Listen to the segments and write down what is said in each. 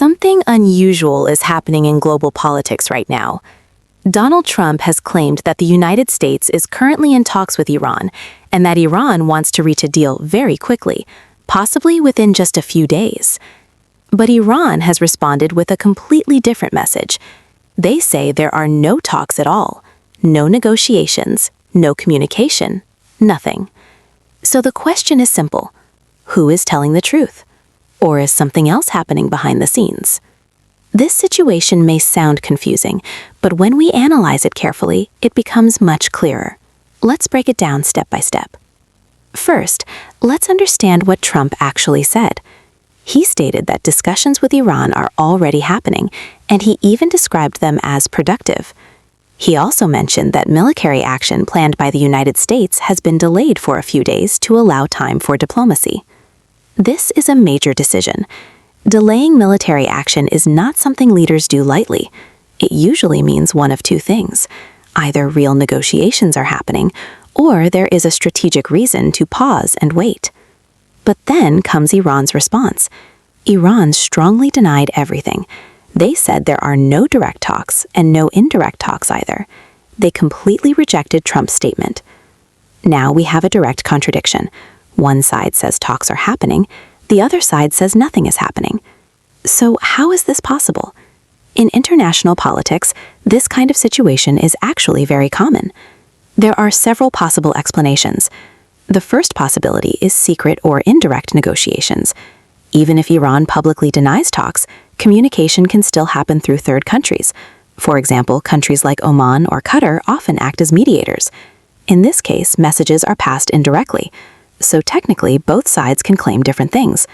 Something unusual is happening in global politics right now. Donald Trump has claimed that the United States is currently in talks with Iran, and that Iran wants to reach a deal very quickly, possibly within just a few days. But Iran has responded with a completely different message. They say there are no talks at all, no negotiations, no communication, nothing. So the question is simple: who is telling the truth? Or is something else happening behind the scenes? This situation may sound confusing, but when we analyze it carefully, it becomes much clearer. Let's break it down step by step. First, let's understand what Trump actually said. He stated that discussions with Iran are already happening, and he even described them as productive. He also mentioned that military action planned by the United States has been delayed for a few days to allow time for diplomacy. This is a major decision. Delaying military action is not something leaders do lightly. It usually means one of two things: either real negotiations are happening, or there is a strategic reason to pause and wait. But then comes Iran's response. Iran strongly denied everything. They said there are no direct talks and no indirect talks either. They completely rejected Trump's statement. Now we have a direct contradiction. One side says talks are happening, the other side says nothing is happening. So how is this possible? In international politics, this kind of situation is actually very common. There are several possible explanations. The first possibility is secret or indirect negotiations. Even if Iran publicly denies talks, communication can still happen through third countries. For example, countries like Oman or Qatar often act as mediators. In this case, messages are passed indirectly. So technically, both sides can claim different things.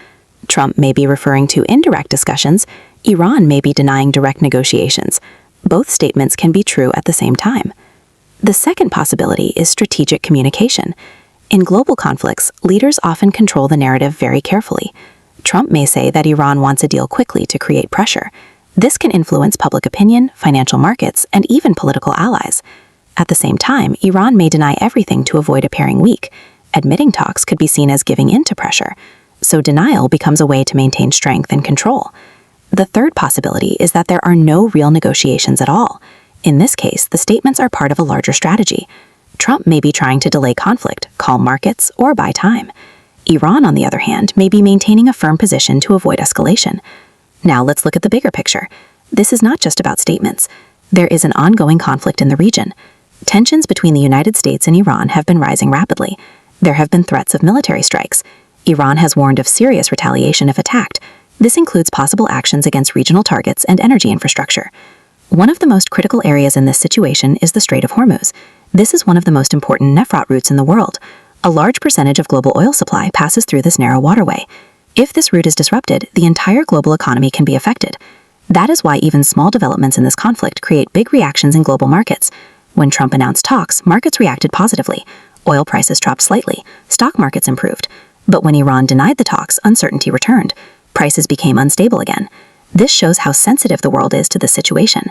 Trump may be referring to indirect discussions. Iran may be denying direct negotiations. Both statements can be true at the same time. The second possibility is strategic communication. In global conflicts, leaders often control the narrative very carefully. Trump may say that Iran wants a deal quickly to create pressure. This can influence public opinion, financial markets, and even political allies. At the same time, Iran may deny everything to avoid appearing weak. Admitting talks could be seen as giving in to pressure. So denial becomes a way to maintain strength and control. The third possibility is that there are no real negotiations at all. In this case, the statements are part of a larger strategy. Trump may be trying to delay conflict, calm markets, or buy time. Iran, on the other hand, may be maintaining a firm position to avoid escalation. Now let's look at the bigger picture. This is not just about statements. There is an ongoing conflict in the region. Tensions between the United States and Iran have been rising rapidly. There have been threats of military strikes. Iran has warned of serious retaliation if attacked. This includes possible actions against regional targets and energy infrastructure. One of the most critical areas in this situation is the Strait of Hormuz. This is one of the most important nephrat routes in the world. A large percentage of global oil supply passes through this narrow waterway. If this route is disrupted, the entire global economy can be affected. That is why even small developments in this conflict create big reactions in global markets. When Trump announced talks, markets reacted positively. Oil prices dropped slightly, stock markets improved. But when Iran denied the talks, uncertainty returned. Prices became unstable again. This shows how sensitive the world is to this situation.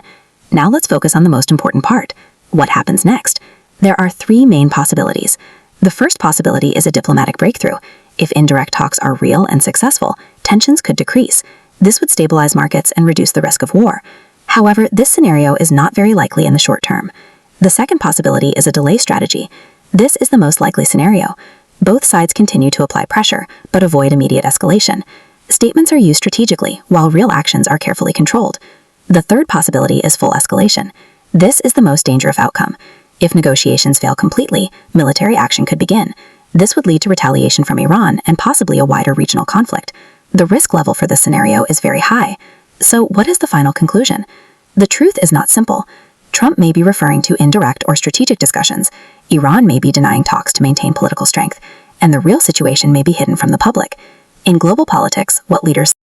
Now let's focus on the most important part. What happens next? There are three main possibilities. The first possibility is a diplomatic breakthrough. If indirect talks are real and successful, tensions could decrease. This would stabilize markets and reduce the risk of war. However, this scenario is not very likely in the short term. The second possibility is a delay strategy. This is the most likely scenario. Both sides continue to apply pressure, but avoid immediate escalation. Statements are used strategically, while real actions are carefully controlled. The third possibility is full escalation. This is the most dangerous outcome. If negotiations fail completely, military action could begin. This would lead to retaliation from Iran and possibly a wider regional conflict. The risk level for this scenario is very high. So what is the final conclusion? The truth is not simple. Trump may be referring to indirect or strategic discussions. Iran may be denying talks to maintain political strength, and the real situation may be hidden from the public. In global politics, what leaders